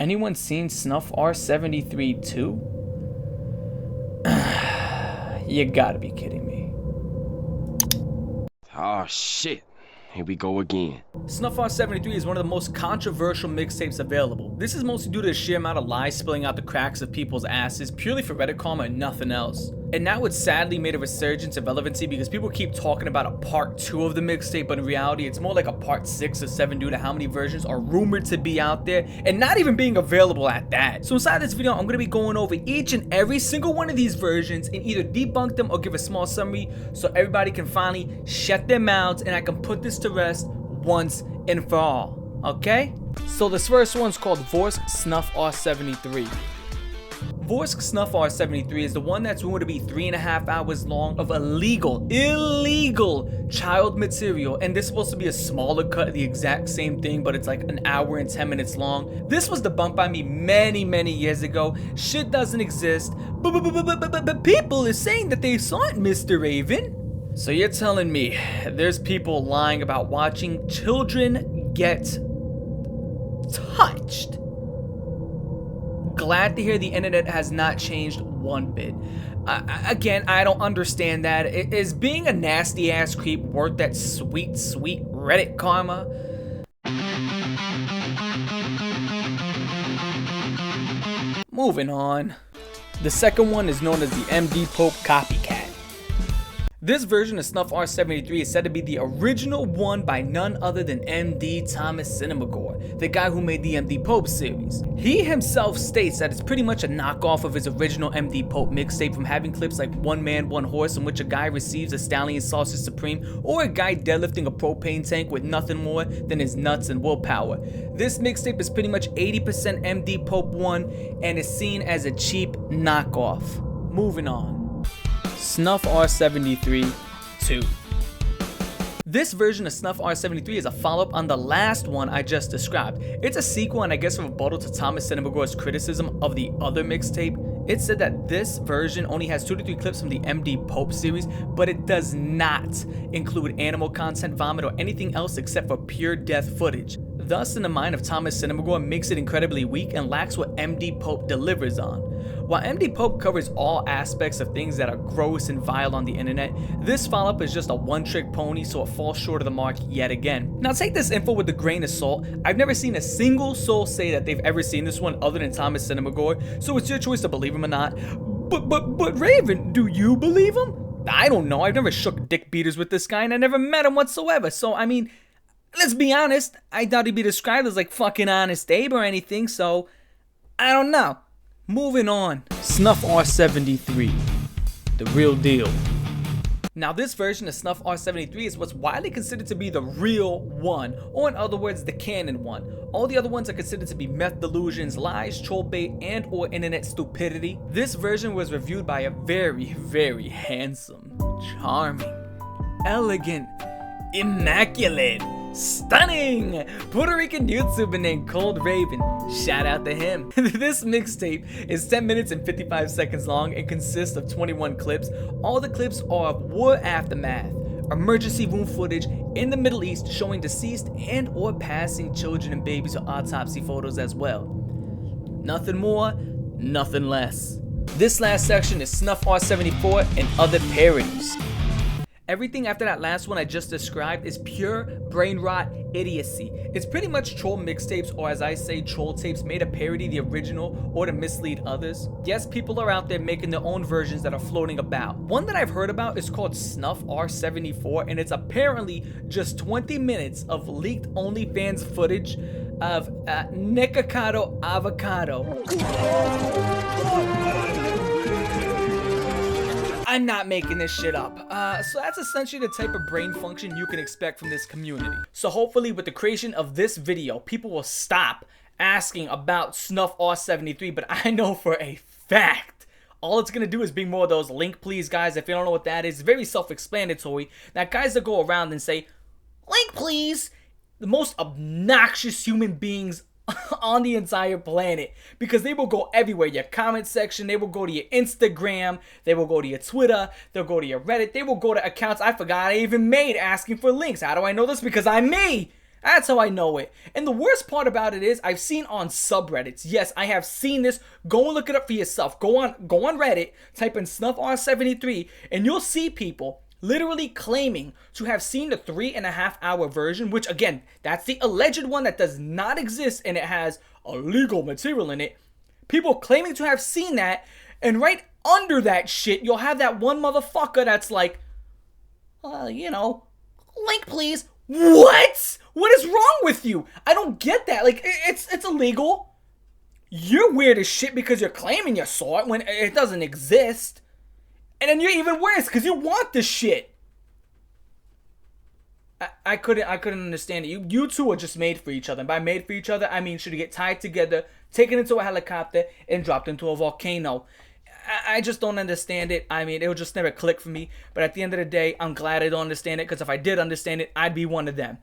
Anyone seen Snuff R73 too? You gotta be kidding me. Oh shit. Here we go again. Snuff R73 is one of the most controversial mixtapes available. This is mostly due to the sheer amount of lies spilling out the cracks of people's asses, purely for Reddit karma and nothing else. And now it's sadly made a resurgence of relevancy because people keep talking about a part 2 of the mixtape, but in reality it's more like a part 6 or 7 due to how many versions are rumored to be out there and not even being available at that. So inside this video I'm going to be going over each and every single one of these versions and either debunk them or give a small summary so everybody can finally shut their mouths and I can put this to rest once and for all. Okay? So this first one's called Vorsk Snuff R73. Vorsk Snuff R73 is the one that's rumored to be 3.5 hours long of illegal child material, and this is supposed to be a smaller cut of the exact same thing, but it's like an hour and 10 minutes long. This was debunked by me many years ago. Shit doesn't exist, but people are saying that they saw it, Mr. Raven. So you're telling me there's people lying about watching children get touched? Glad to hear the internet has not changed one bit. Again, I don't understand that. Is being a nasty ass creep worth that sweet Reddit karma? Moving on. The second one is known as the MDPOPE copycat. This version of Snuff R73 is said to be the original one by none other than MD Thomas Cinemagore, the guy who made the MDPOPE series. He himself states that it's pretty much a knockoff of his original MDPOPE mixtape, from having clips like One Man, One Horse, in which a guy receives a stallion sausage supreme, or a guy deadlifting a propane tank with nothing more than his nuts and willpower. This mixtape is pretty much 80% MDPOPE 1 and is seen as a cheap knockoff. Moving on. Snuff R73 2. This version of Snuff R73 is a follow-up on the last one I just described. It's a sequel and I guess a rebuttal to Thomas Cinemagore's criticism of the other mixtape. It said that this version only has 2 to 3 clips from the MDPOPE series, but it does not include animal content, vomit, or anything else except for pure death footage. Thus, in the mind of Thomas Cinemagore, makes it incredibly weak and lacks what MDPOPE delivers on. While MDPOPE covers all aspects of things that are gross and vile on the internet, this follow-up is just a one-trick pony, so it falls short of the mark yet again. Now take this info with a grain of salt. I've never seen a single soul say that they've ever seen this one other than Thomas Cinemagore, so it's your choice to believe him or not. But Raven, do you believe him? I don't know, I've never shook dick beaters with this guy and I never met him whatsoever, so I mean, let's be honest, I doubt he'd be described as like fucking Honest Abe or anything, so I don't know. Moving on. Snuff R73. The real deal. Now this version of Snuff R73 is what's widely considered to be the real one, or in other words, the canon one. All the other ones are considered to be meth delusions, lies, troll bait, and or internet stupidity. This version was reviewed by a very handsome, charming, elegant, immaculate, stunning Puerto Rican YouTuber named Cold Raven. Shout out to him. This mixtape is 10 minutes and 55 seconds long and consists of 21 clips. All the clips are of war aftermath, emergency room footage in the Middle East showing deceased and or passing children and babies, or autopsy photos as well. Nothing more, nothing less. This last section is Snuff R74 and other parodies. Everything after that last one I just described is pure brain rot idiocy. It's pretty much troll mixtapes, or as I say, troll tapes made to parody the original or to mislead others. Yes, people are out there making their own versions that are floating about. One that I've heard about is called Snuff R74, and it's apparently just 20 minutes of leaked OnlyFans footage of Nikocado Avocado. I'm not making this shit up. So that's essentially the type of brain function you can expect from this community. So hopefully with the creation of this video, people will stop asking about Snuff R73, but I know for a fact, all it's gonna do is bring more of those link please guys. If you don't know what that is, it's very self-explanatory. Now guys that go around and say, link please, the most obnoxious human beings on the entire planet, because they will go everywhere. Your comment section, they will go to your Instagram, they will go to your Twitter, they'll go to your Reddit, they will go to accounts I forgot I even made asking for links. How do I know this? Because I'm me. That's how I know it. And the worst part about it is I've seen on subreddits. Yes, I have seen this. Go and look it up for yourself. Go on Reddit, type in Snuff R73, and you'll see people literally claiming to have seen the 3.5 hour version, which again, that's the alleged one that does not exist and it has illegal material in it. People claiming to have seen that, and right under that shit, you'll have that one motherfucker that's like, link please. What? What is wrong with you? I don't get that. Like, it's illegal. You're weird as shit because you're claiming you saw it when it doesn't exist. And then you're even worse because you want the shit. I couldn't understand it. You two are just made for each other. And by made for each other, I mean should get tied together, taken into a helicopter, and dropped into a volcano. I just don't understand it. I mean, it'll just never click for me. But at the end of the day, I'm glad I don't understand it, because if I did understand it, I'd be one of them.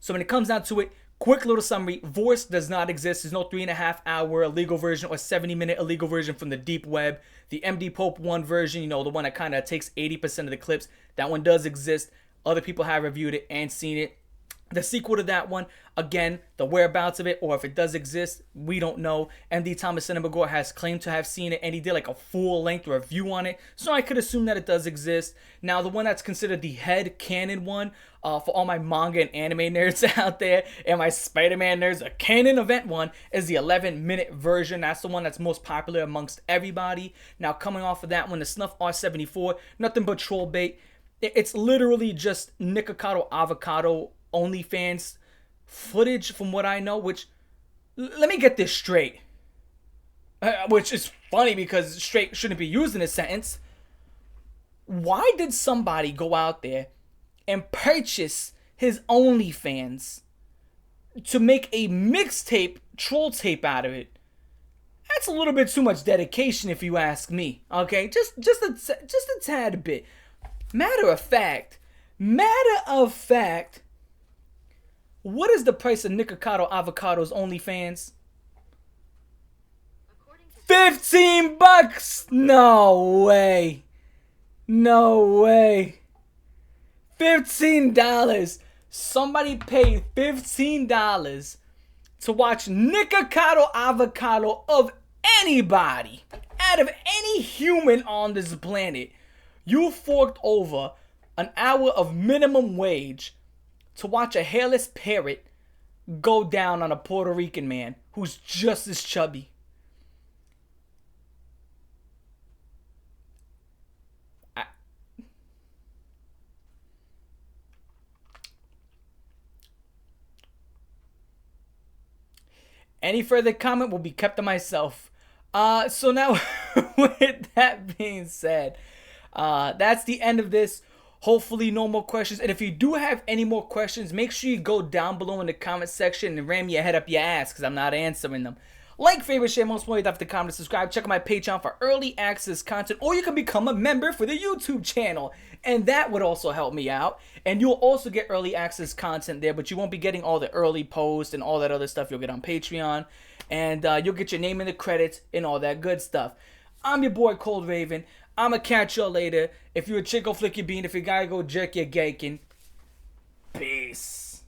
So when it comes down to it, quick little summary. Vorse does not exist. There's no 3.5 hour illegal version or 70-minute illegal version from the deep web. The MDPOPE 1 version, the one that kind of takes 80% of the clips, that one does exist. Other people have reviewed it and seen it. The sequel to that one, again, the whereabouts of it, or if it does exist, we don't know. MD Thomas Cinema has claimed to have seen it, and he did like a full-length review on it, so I could assume that it does exist. Now, the one that's considered the head canon one, for all my manga and anime nerds out there, and my Spider-Man nerds, a canon event one, is the 11-minute version. That's the one that's most popular amongst everybody. Now, coming off of that one, the Snuff R74, nothing but troll bait. It's literally just Nikocado Avocado OnlyFans footage from what I know, which, let me get this straight, which is funny because straight shouldn't be used in a sentence. Why did somebody go out there and purchase his OnlyFans to make a mixtape troll tape out of it? That's a little bit too much dedication if you ask me, okay? Just a tad bit. Matter of fact, what is the price of Nikocado Avocado's OnlyFans? $15! No way. $15. Somebody paid $15 to watch Nikocado Avocado of anybody, out of any human on this planet. You forked over an hour of minimum wage to watch a hairless parrot go down on a Puerto Rican man who's just as chubby. Any further comment will be kept to myself. So now, with that being said, that's the end of this. Hopefully no more questions, and if you do have any more questions, make sure you go down below in the comment section and ram your head up your ass, because I'm not answering them. Like, favorite, share, most importantly, don't forget to comment and subscribe. Check out my Patreon for early access content, or you can become a member for the YouTube channel, and that would also help me out. And you'll also get early access content there, but you won't be getting all the early posts and all that other stuff you'll get on Patreon, and you'll get your name in the credits and all that good stuff. I'm your boy Cold Raven. I'ma catch y'all later. If you're a chick, go flick your bean. If you're a guy, go jerk your gakin. Peace.